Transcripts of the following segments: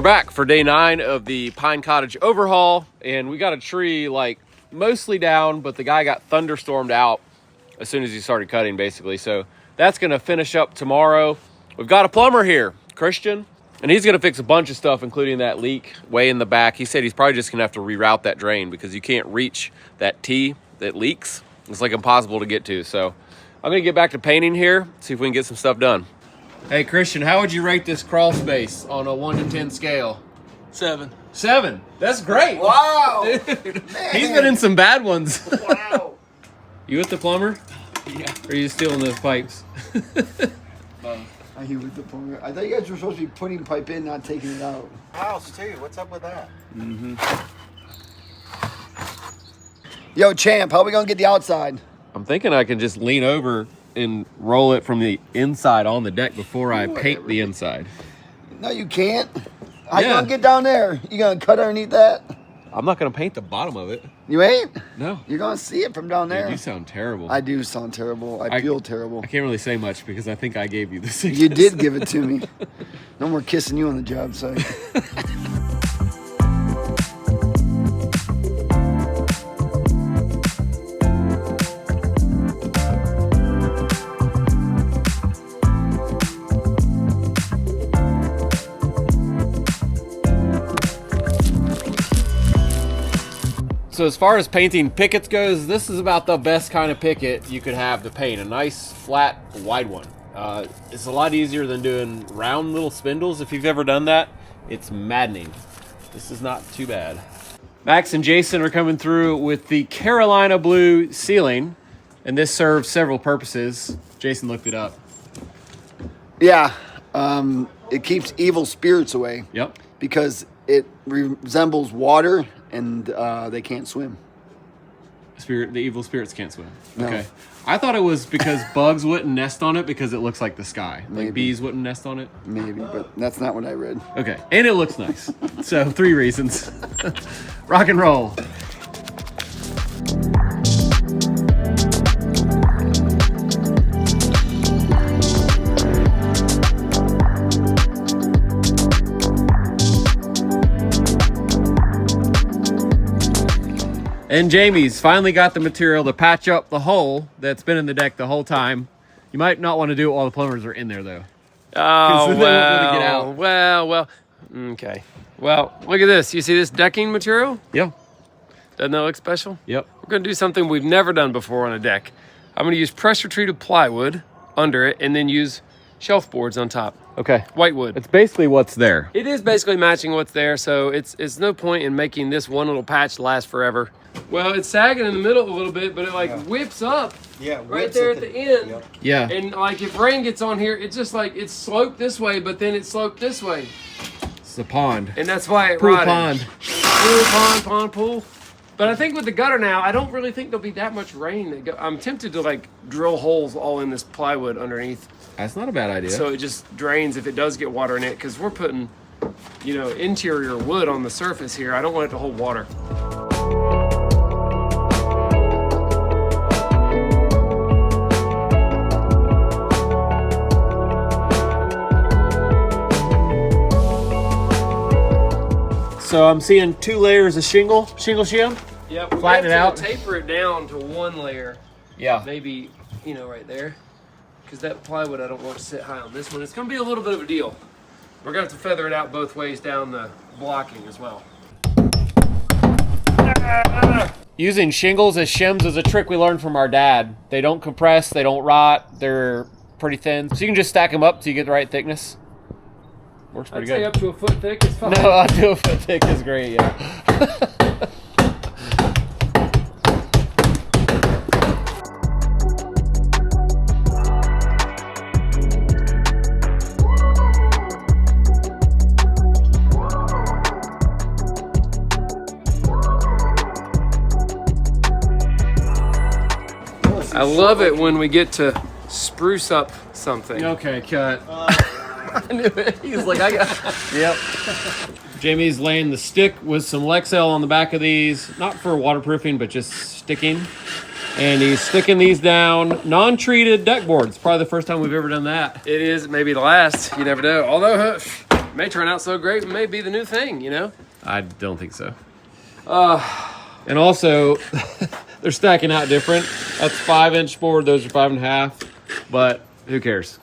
back for day 9 of the Pine Cottage overhaul, and we got a tree like mostly down, but the guy got thunderstormed out as soon as he started cutting, basically. So that's gonna finish up tomorrow. We've got a plumber here, Christian, and he's gonna fix a bunch of stuff, including that leak way in the back. He said he's probably just gonna have to reroute that drain because you can't reach that T that leaks. It's like impossible to get to. So I'm gonna get back to painting here, see if we can get some stuff done. Hey Christian, how would you rate this crawl space on a 1 to 10 scale? 7. 7. That's great. Wow. Dude, he's been in some bad ones. Wow. You with the plumber? Yeah. Or are you stealing those pipes? I hear with the plumber. I thought you guys were supposed to be putting pipe in, not taking it out. House too. What's up with that? Mm-hmm. Yo, champ, how are we gonna get the outside? I'm thinking I can just lean over and roll it from the inside on the deck before I paint the inside. No, you can't. How you gonna get down there? You gonna cut underneath that? I'm not gonna paint the bottom of it. You ain't? No. You're gonna see it from down there. Dude, you sound terrible. I do sound terrible. I feel terrible. I can't really say much because I think I gave you the sickness. You did give it to me. No more kissing you on the job site. So as far as painting pickets goes, this is about the best kind of picket you could have to paint. A nice, flat, wide one. It's a lot easier than doing round little spindles. If you've ever done that, it's maddening. This is not too bad. Max and Jason are coming through with the Carolina blue ceiling, and this serves several purposes. Jason looked it up. Yeah, it keeps evil spirits away. Yep. Because it resembles water, and they can't swim. The evil spirits can't swim. No. Okay. I thought it was because bugs wouldn't nest on it because it looks like the sky. Maybe. Like bees wouldn't nest on it. Maybe, but that's not what I read. Okay. And it looks nice. So 3 reasons. Rock and roll. And Jaime's finally got the material to patch up the hole that's been in the deck the whole time. You might not want to do it while the plumbers are in there, though. Oh, Then they won't be able to get out. well. Okay. Well, look at this. You see this decking material? Yeah. Doesn't that look special? Yep. We're going to do something we've never done before on a deck. I'm going to use pressure-treated plywood under it and then use shelf boards on top. Okay. Whitewood. It's basically what's there. It is basically matching what's there, so it's no point in making this one little patch last forever. Well, it's sagging in the middle a little bit, but it whips up right there at the end. Yep. Yeah. And like if rain gets on here, it's just like it's sloped this way, but then it's sloped this way. It's a pond. And that's why it Pool rotted. pond. Pool. But I think with the gutter now, I don't really think there'll be that much rain. I'm tempted to like drill holes all in this plywood underneath. That's not a bad idea. So it just drains if it does get water in it, because we're putting, interior wood on the surface here. I don't want it to hold water. So I'm seeing 2 layers of shingle shim. Yep. Flatten it out. Taper it down to 1 layer. Yeah. Maybe, right there. Because that plywood, I don't want to sit high on this one. It's going to be a little bit of a deal. We're going to have to feather it out both ways down the blocking as well. Using shingles as shims is a trick we learned from our dad. They don't compress, they don't rot, they're pretty thin. So you can just stack them up till you get the right thickness. Works pretty I'd good. say up to a foot thick is fine. No, up to a foot thick is great, yeah. I love it when we get to spruce up something. Okay, cut. I knew it. He's like, I got. Yep. Jaime's laying the stick with some Lexel on the back of these, not for waterproofing, but just sticking. And he's sticking these down, non-treated deck boards. Probably the first time we've ever done that. It is maybe the last. You never know. Although may turn out so great, it may be the new thing, you know? I don't think so. And also, they're stacking out different. That's 5-inch board. Those are 5.5. But who cares?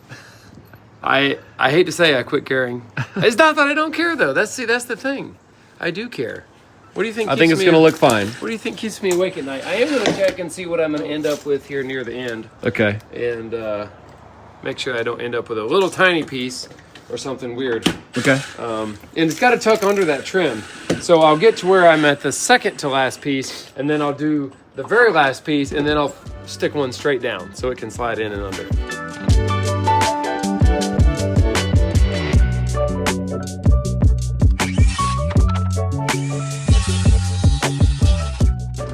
I hate to say I quit caring. It's not that I don't care though. That's the thing. I do care. What do you think? I think it's going to look fine. What do you think keeps me awake at night? I am going to check and see what I'm going to end up with here near the end. Okay. And make sure I don't end up with a little tiny piece or something weird. Okay. And it's got to tuck under that trim. So I'll get to where I'm at the second to last piece, and then I'll do the very last piece, and then I'll stick one straight down so it can slide in and under.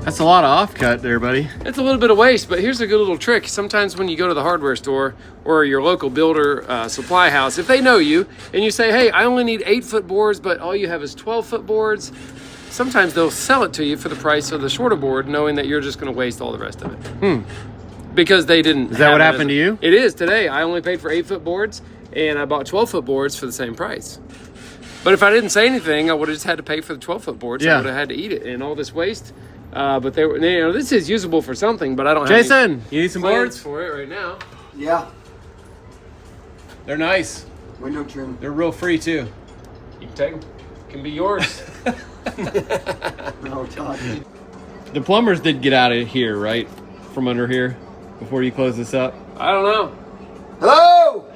That's a lot of offcut there, buddy. It's a little bit of waste, but here's a good little trick. Sometimes when you go to the hardware store or your local builder supply house, if they know you and you say, hey, I only need 8-foot boards, but all you have is 12-foot boards, sometimes they'll sell it to you for the price of the shorter board, knowing that you're just going to waste all the rest of it. Because they didn't. Is that what happened to you? It is today. I only paid for 8-foot boards, and I bought 12-foot boards for the same price. But if I didn't say anything, I would have just had to pay for the 12-foot boards. Yeah. I would have had to eat it, and all this waste. But they were, you know, this is usable for something, but I don't have Jason, you need some plans boards? for it right now. Yeah. They're nice. Window trim. They're real free too. You can take them. Can be yours. No, Todd. The plumbers did get out of here, right? From under here before you close this up. I don't know. Hello!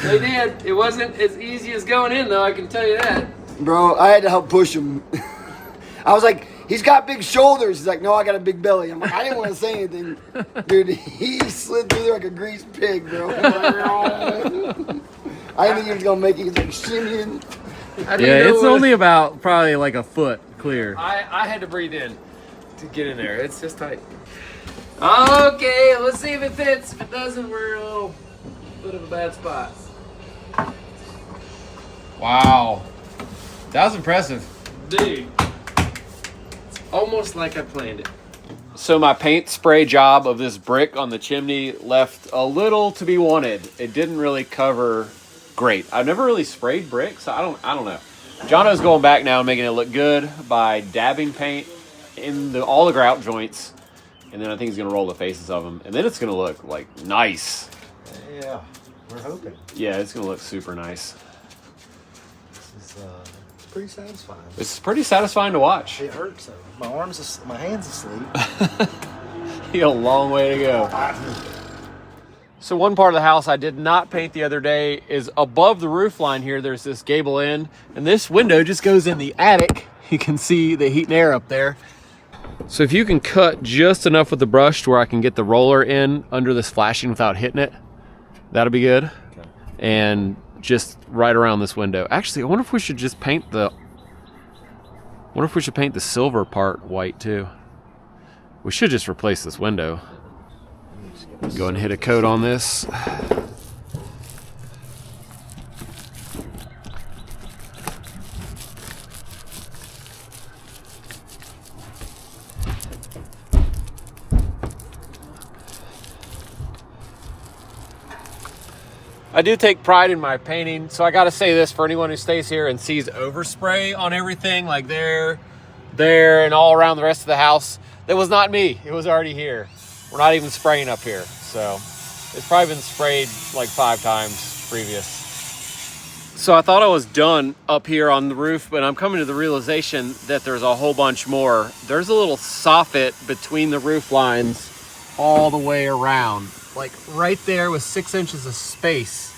They did. It wasn't as easy as going in, though. I can tell you that. Bro, I had to help push him. I was like, he's got big shoulders. He's like, no, I got a big belly. I'm like, I didn't want to say anything. Dude, he slid through there like a greased pig, bro. I didn't think he was going to make it. He's like shimmying. Yeah, it's only about probably like a foot clear. I had to breathe in to get in there. It's just tight. Okay, let's see if it fits. If it doesn't, we're in a little bit of a bad spot. Wow. That was impressive. Dude, it's almost like I planned it. So my paint spray job of this brick on the chimney left a little to be wanted. It didn't really cover great. I've never really sprayed bricks. So I don't know. Jono's going back now and making it look good by dabbing paint in all the grout joints. And then I think he's going to roll the faces of them. And then it's going to look like nice. Yeah, we're hoping. Yeah, it's going to look super nice. This is pretty satisfying. It's pretty satisfying to watch. It hurts though. My hands asleep. You got a long way to go. So one part of the house I did not paint the other day is above the roof line here. There's this gable end, and this window just goes in the attic. You can see the heat and air up there. So if you can cut just enough with the brush to where I can get the roller in under this flashing without hitting it, that'll be good. Okay. And just right around this window. Actually, I wonder if we should just paint the silver part white too. We should just replace this window. Go and hit a coat on this. I do take pride in my painting, so I gotta say this for anyone who stays here and sees overspray on everything, like there, and all around the rest of the house. That was not me. It was already here. We're not even spraying up here, so it's probably been sprayed like 5 times previous. So I thought I was done up here on the roof, but I'm coming to the realization that there's a whole bunch more. There's a little soffit between the roof lines all the way around. Like right there with 6 inches of space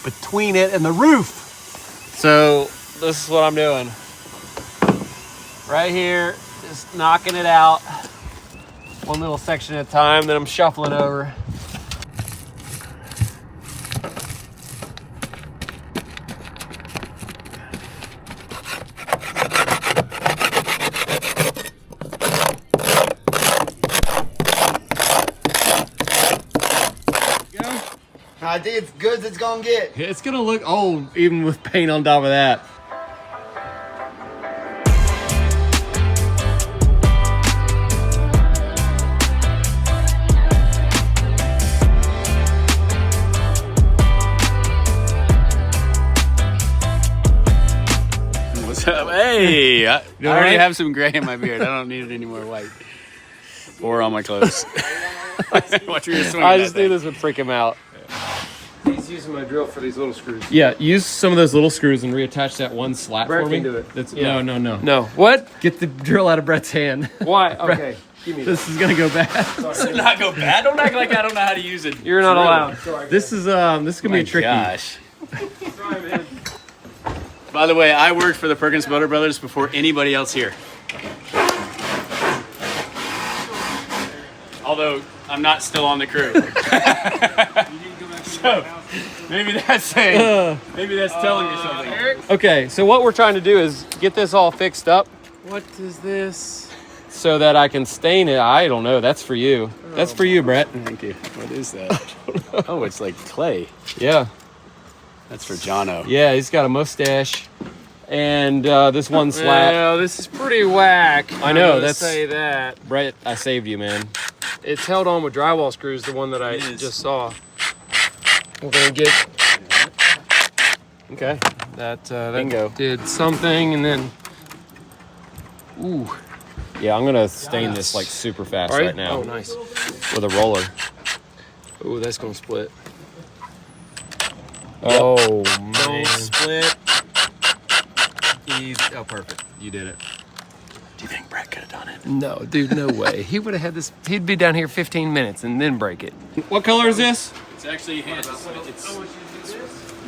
between it and the roof. So this is what I'm doing. Right here, just knocking it out. One little section at a time, then I'm shuffling over. I think it's good as it's gonna get. It's gonna look old even with paint on top of that. What's up? Hey, I You all already right? have some gray in my beard. I don't need it any more white. Or on my clothes. Watch your swing. I just knew this would freak him out. He's using my drill for these little screws. Yeah, use some of those little screws and reattach that one slat Brett for me. can do it. That's, Yeah. No. No. What? Get the drill out of Brett's hand. Why? Okay. Give me that. This is gonna go bad. Does it not go bad? Don't act like I don't know how to use it. You're not allowed. This is gonna be tricky. Gosh. By the way, I worked for the Perkins Builder Brothers before anybody else here. Although I'm not still on the crew. So maybe that's telling me something. Okay, so what we're trying to do is get this all fixed up What is this? so that I can stain it. I don't know. That's for you. That's for you, Brett. Thank you. What is that? Oh, it's like clay. Yeah. That's for Jono. Yeah, he's got a mustache. And this one slat. Well, this is pretty whack. I know, I'm gonna that's- say that. Brett, I saved you, man. It's held on with drywall screws, the one that I It is. just saw. We're gonna get Okay. that. Bingo. That did something, and then. Ooh. Yeah, I'm gonna stain this like super fast All right. right now Oh, nice. with a roller. Ooh, that's gonna split. Oh man. Don't split. Oh, perfect. You did it. Do you think Brett could have done it? No, dude, no way. He would have had this. He'd be down here 15 minutes and then break it. What color is this? It's actually it's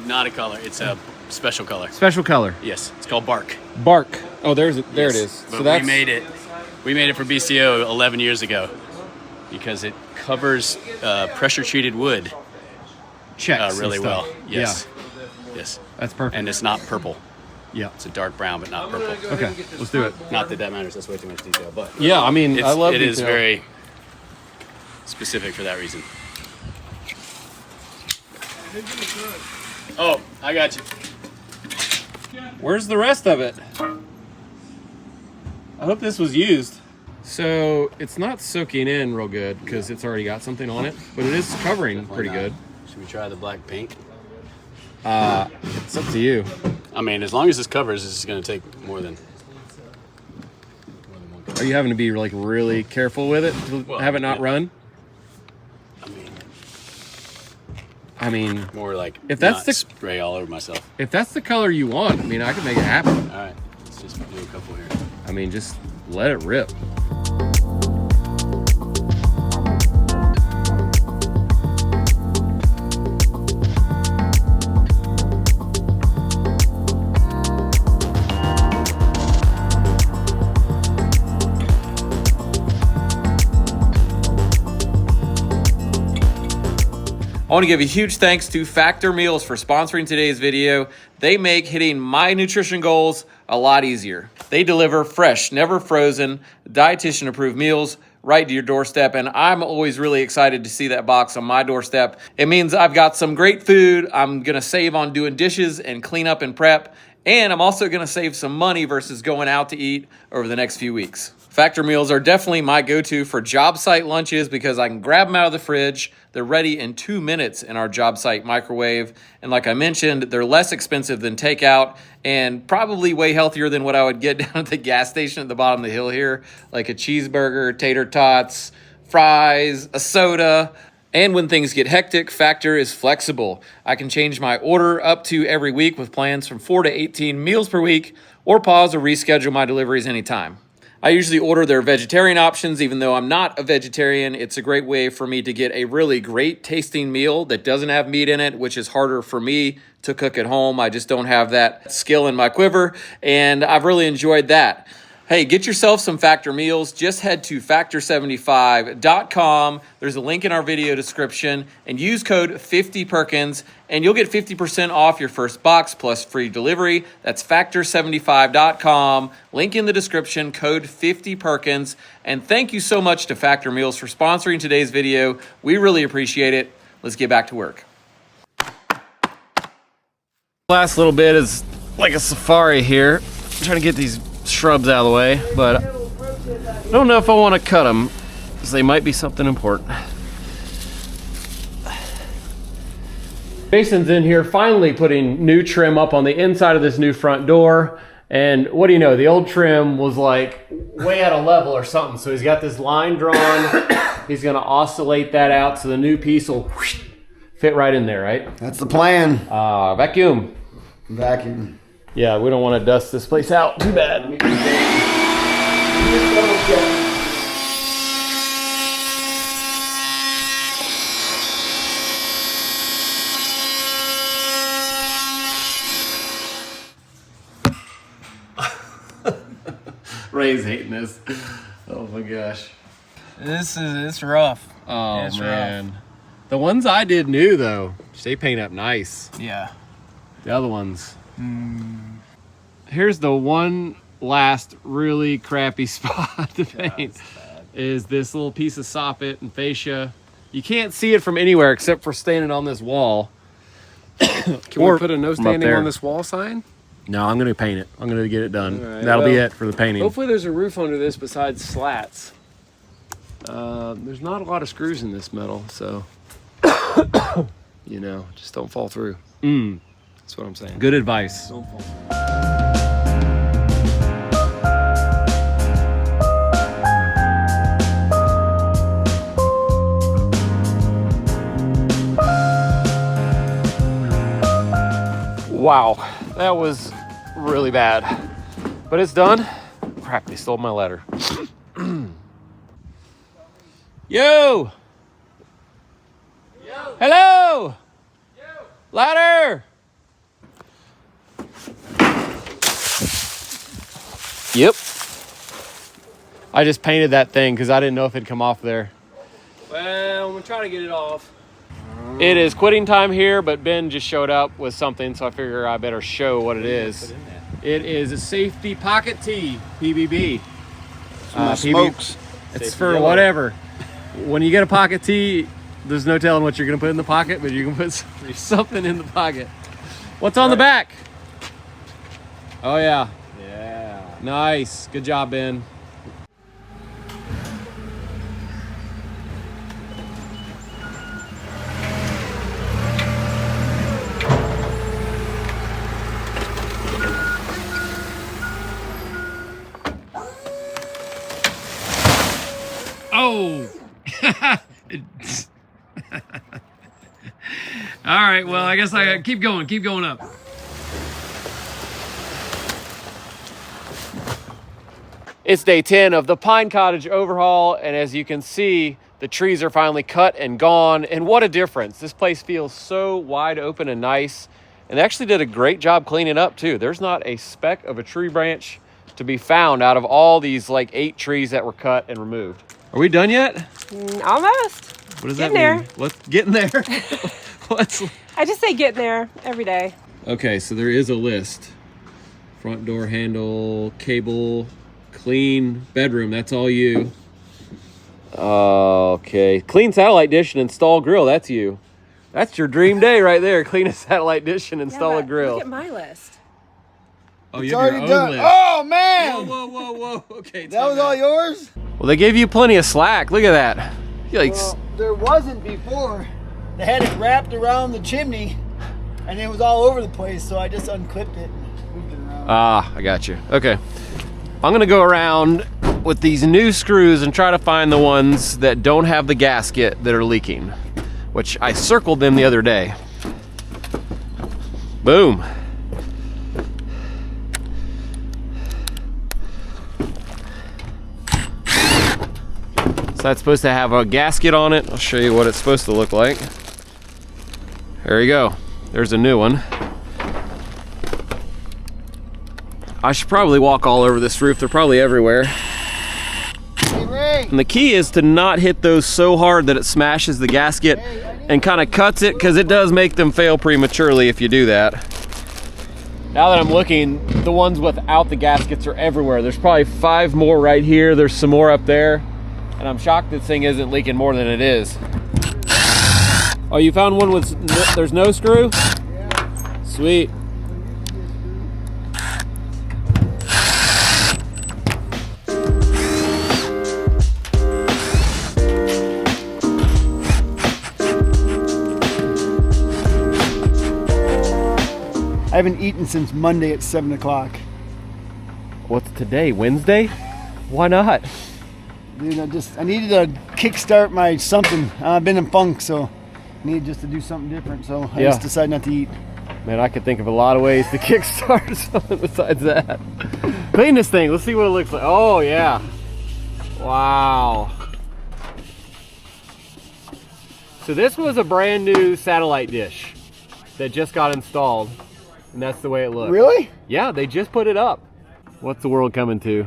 not a color. It's a special color. Special color. Yes, it's called bark. Bark. Oh, there it Yes, is. But So that's we made it. We made it for BCO 11 years ago because it covers pressure treated wood checks and really stuff. well. Yes. Yes. That's perfect. And it's not purple. Yeah. It's a dark brown, but not purple. Okay, let's do it. Not that matters. That's way too much detail. But Yeah, I mean, I love it is detail. very specific for that reason. Oh, I got you. Where's the rest of it? I hope this was used. So it's not soaking in real good because it's already got something on it, but it is covering pretty good. Should we try the black paint? It's up to you. I mean, as long as this covers, this is going to take more than one Are color. you having to be like really careful with it to Well, have it not yeah. run? I mean, I mean, more like If that's not the- spray all over myself. if that's the color you want, I mean, I can make it happen. All right, let's just do a couple here. I mean, just let it rip. I want to give a huge thanks to Factor Meals for sponsoring today's video. They make hitting my nutrition goals a lot easier. They deliver fresh, never frozen, dietitian approved meals right to your doorstep, and I'm always really excited to see that box on my doorstep. It means I've got some great food. I'm gonna save on doing dishes and clean up and prep, and I'm also gonna save some money versus going out to eat over the next few weeks. Factor meals are definitely my go-to for job site lunches because I can grab them out of the fridge. They're ready in 2 minutes in our job site microwave. And like I mentioned, they're less expensive than takeout and probably way healthier than what I would get down at the gas station at the bottom of the hill here, like a cheeseburger, tater tots, fries, a soda. And when things get hectic, Factor is flexible. I can change my order up to every week with plans from 4 to 18 meals per week, or pause or reschedule my deliveries anytime. I usually order their vegetarian options, even though I'm not a vegetarian. It's a great way for me to get a really great tasting meal that doesn't have meat in it, which is harder for me to cook at home. I just don't have that skill in my quiver, and I've really enjoyed that. Hey, get yourself some Factor meals. Just head to factor75.com. There's a link in our video description, and use code 50Perkins, and you'll get 50% off your first box plus free delivery. That's factor75.com. Link in the description, code 50Perkins. And thank you so much to Factor Meals for sponsoring today's video. We really appreciate it. Let's get back to work. Last little bit is like a safari here. I'm trying to get these shrubs out of the way, but I don't know if I want to cut them because they might be something important. Jason's in here finally putting new trim up on the inside of this new front door, And what do you know? The old trim was like way out of level or something. So he's got this line drawn. He's going to oscillate that out so the new piece will fit right in there, right? That's the plan. Vacuum. Vacuum. Yeah, we don't want to dust this place out too bad. Ray's hating this. Oh my gosh. It's rough. Oh It's man. The ones I did new though, they paint up nice. Yeah. The other ones. Here's the one last really crappy spot to paint. Is this little piece of soffit and fascia. You can't see it from anywhere except for standing on this wall. Can we put a no standing there. on this wall sign? No, I'm gonna paint it. I'm gonna get it done. All right, That'll be well, it for the painting. Hopefully there's a roof under this besides slats. There's not a lot of screws in this metal, so you know, just don't fall through. That's what I'm saying. Good advice. Don't fall through. Wow, that was really bad. But it's done. Crap, they stole my letter. Yo! Hello! Ladder! Yep. I just painted that thing because I didn't know if it'd come off there. Well, I'm gonna try to get it off. It is quitting time here, but Ben just showed up with something, so I figure I better show what it is. It is a safety pocket tee, PBB. Smokes. It's for whatever. When you get a pocket tee, there's no telling what you're going to put in the pocket, but you can put something in the pocket. What's on the back? Oh, yeah. Yeah. Nice. Good job, Ben. Oh! All right, well, I guess I gotta keep going up. It's day 10 of the Pine Cottage overhaul, and as you can see, the trees are finally cut and gone, and what a difference. This place feels so wide open and nice, and they actually did a great job cleaning up too. There's not a speck of a tree branch to be found out of all these like 8 trees that were cut and removed. Are we done yet? Almost. What does Getting that mean? there. Let's get in there. What's... I just say getting there every day. Okay, so there is a list. Front door handle, cable, clean bedroom, that's all you. Okay, clean satellite dish and install grill, that's you. That's your dream day right there. Clean a satellite dish and install Yeah, a but grill. Look at my list. Oh, It's you have your already own done. list. Oh man! Whoa. Okay, That was all yours? Well, they gave you plenty of slack. Look at that. You like, Well, there wasn't before. They had it wrapped around the chimney, and it was all over the place, so I just unclipped it and moved it around. I got you. Okay. I'm gonna go around with these new screws and try to find the ones that don't have the gasket that are leaking, which I circled them the other day. Boom. So that's supposed to have a gasket on it. I'll show you what it's supposed to look like. There you go. There's a new one. I should probably walk all over this roof. They're probably everywhere. Hey, Ray! And the key is to not hit those so hard that it smashes the gasket and kind of cuts it, because it does make them fail prematurely if you do that. Now that I'm looking, the ones without the gaskets are everywhere. There's probably 5 more right here. There's some more up there. And I'm shocked this thing isn't leaking more than it is. Oh, you found one with, there's no screw? Yeah. Sweet. I haven't eaten since Monday at 7 o'clock. What's today? Wednesday? Why not? Dude, I needed to kickstart my something. I've been in funk, so I needed just to do something different. So I just decided not to eat. Man, I could think of a lot of ways to kickstart something besides that. Clean this thing. Let's see what it looks like. Oh, yeah. Wow. So this was a brand new satellite dish that just got installed, and that's the way it looks. Really? Yeah, they just put it up. What's the world coming to?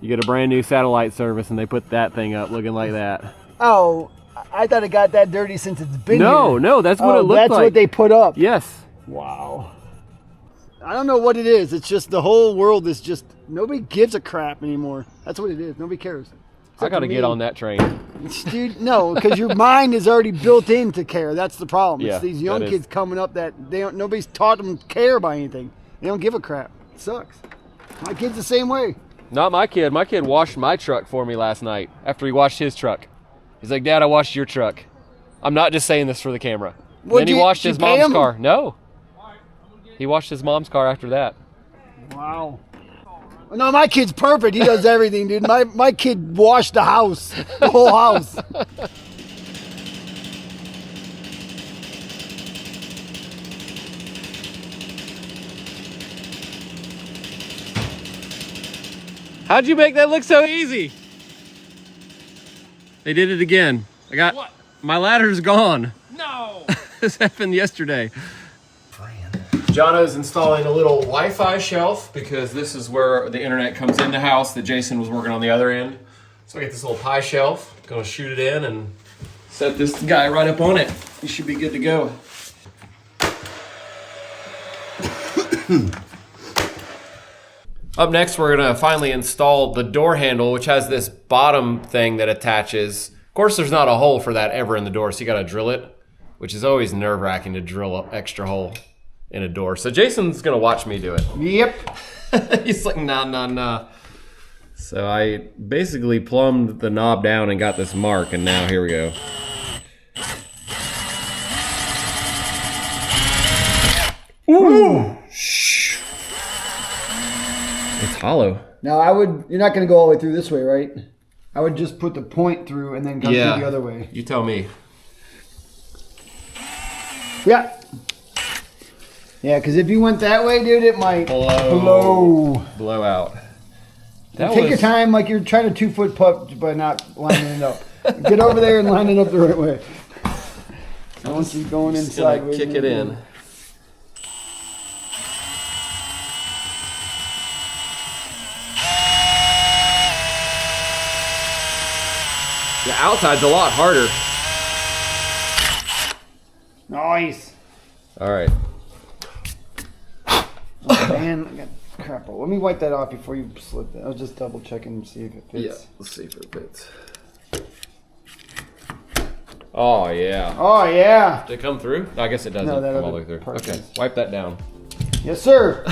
You get a brand new satellite service and they put that thing up looking like that. Oh, I thought it got that dirty since it's been here. No, that's what it looked like. That's what they put up. Yes. Wow. I don't know what it is. It's just the whole world is just, nobody gives a crap anymore. That's what it is. Nobody cares. I got to get on that train. Dude, no, because your mind is already built into care. That's the problem. Yeah, It's these young that is. kids coming up that nobody's taught them to care about anything. They don't give a crap. It sucks. My kid's the same way. Not my kid. My kid washed my truck for me last night after he washed his truck. He's like, Dad, I washed your truck. I'm not just saying this for the camera. What, Then he did washed you his pay mom's him? car. No. He washed his mom's car after that. Wow. No, my kid's perfect. He does everything, dude. My kid washed the house, the whole house. How'd you make that look so easy? They did it again. What? My ladder's gone. No. This happened yesterday. Jono's installing a little Wi-Fi shelf because this is where the internet comes in the house that Jason was working on the other end. So I get this little pie shelf, gonna shoot it in and set this guy right up on it. He should be good to go. Up next, we're gonna finally install the door handle, which has this bottom thing that attaches. Of course, there's not a hole for that ever in the door, so you gotta drill it, which is always nerve-wracking to drill an extra hole in a door. So Jason's gonna watch me do it. Yep. He's like, nah. So I basically plumbed the knob down and got this mark, and now here we go. Ooh! Shh. It's hollow. Now you're not going to go all the way through this way, right? I would just put the point through and then come through the other way. You tell me. Yeah. Yeah, because if you went that way, dude, it might Blow out. Take your time like you're trying to 2-foot putt by not lining it up. Get over there and line it up the right way. Once you're going inside. Gonna kick it in. The outside's a lot harder. Nice. All right. Oh, man, I got crap. Let me wipe that off before you slip that. I was just double checking and see if it fits. Yeah, let's see if it fits. Oh, yeah. Oh, yeah. Did it come through? I guess it doesn't No, that come all the other way through. part Okay, does. wipe that down. Yes, sir.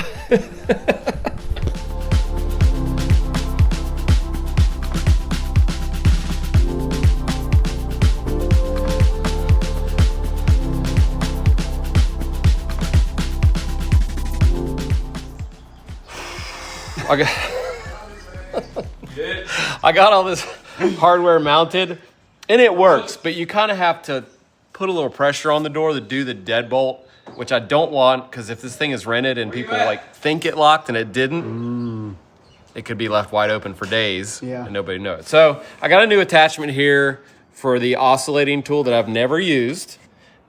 I got all this hardware mounted, and it works, but you kind of have to put a little pressure on the door to do the deadbolt, which I don't want, because if this thing is rented and people like think it locked and it didn't, it could be left wide open for days and nobody knows. So I got a new attachment here for the oscillating tool that I've never used,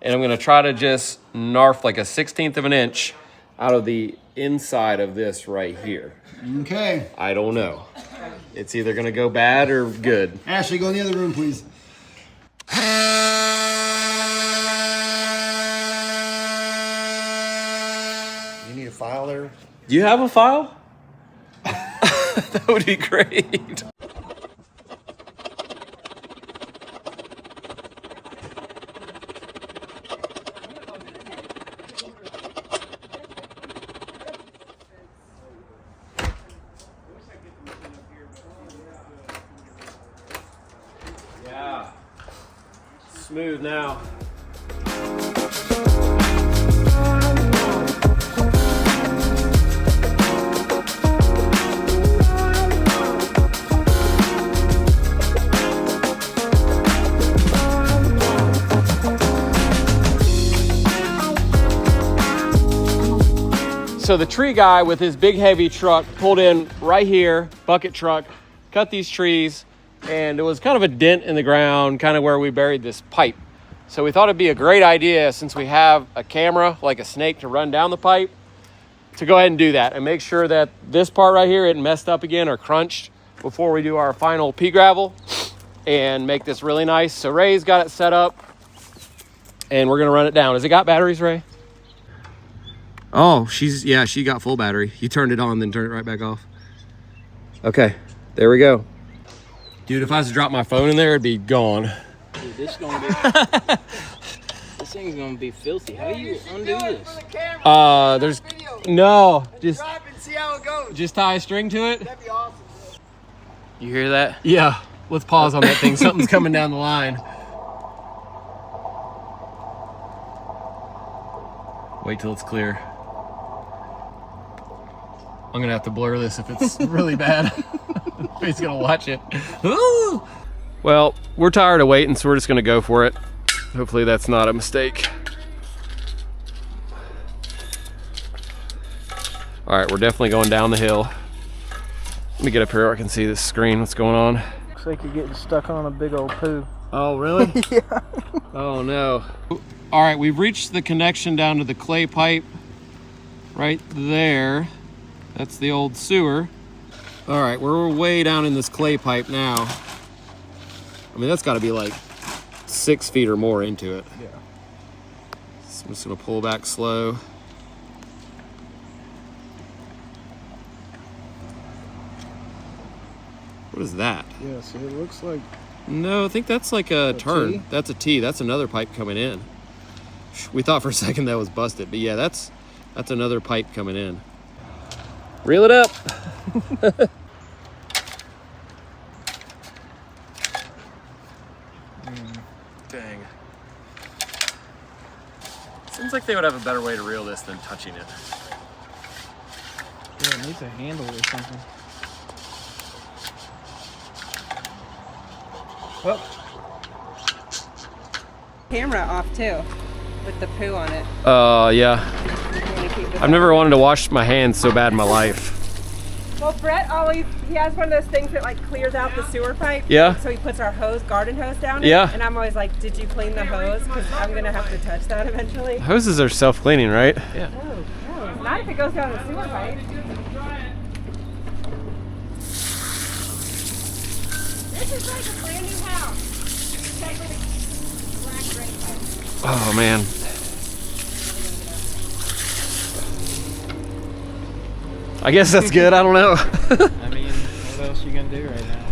and I'm gonna try to just narf like a 1/16 of an inch out of the inside of this right here. Okay. I don't know. It's either gonna go bad or good. Ashley, go in the other room, please. You need a file there? Do you have a file? That would be great. Yeah. Smooth now. So the tree guy with his big heavy truck pulled in right here, bucket truck, cut these trees, and it was kind of a dent in the ground, kind of where we buried this pipe. So we thought it'd be a great idea, since we have a camera, like a snake, to run down the pipe, to go ahead and do that and make sure that this part right here isn't messed up again or crunched before we do our final pea gravel and make this really nice. So Ray's got it set up and we're gonna run it down. Has it got batteries, Ray? Oh, she got full battery. You turned it on, then turned it right back off. Okay, there we go. Dude, if I was to drop my phone in there, it'd be gone. Dude, this thing's gonna be filthy. How do you undo this? There's no, just Drop and see how it goes. just tie a string to it. That'd be awesome. You hear that? Yeah, let's pause on that thing. Something's coming down the line. Wait till it's clear. I'm gonna have to blur this if it's really bad. He's gonna watch it. Ooh. Well, we're tired of waiting, so we're just gonna go for it. Hopefully that's not a mistake. All right, we're definitely going down the hill. Let me get up here where I can see this screen. What's going on? Looks like you're getting stuck on a big old poo. Oh, really? Yeah. Oh, no. All right, we've reached the connection down to the clay pipe right there. That's the old sewer. All right, we're way down in this clay pipe now. I mean, that's got to be like 6 feet or more into it. Yeah. So I'm just gonna pull back slow. What is that? Yeah, see, it looks like... No, I think that's like a turn. T? That's a T. That's another pipe coming in. We thought for a second that was busted, but yeah, that's another pipe coming in. Reel it up. Dang. Seems like they would have a better way to reel this than touching it. Yeah, it needs a handle or something. Well, Camera off too, with the poo on it. Yeah. I've never wanted to wash my hands so bad in my life. Well, Brett he has one of those things that like clears out the sewer pipe. Yeah. So he puts our garden hose down it. Yeah. And I'm always like, did you clean the hose? Because I'm gonna have to touch that eventually. Hoses are self-cleaning, right? yeah. No, not if it goes down the sewer pipe. This is like a brand new house. Except for the black drain pipe. Oh, man. I guess that's good. I don't know. I mean, what else you gonna do right now?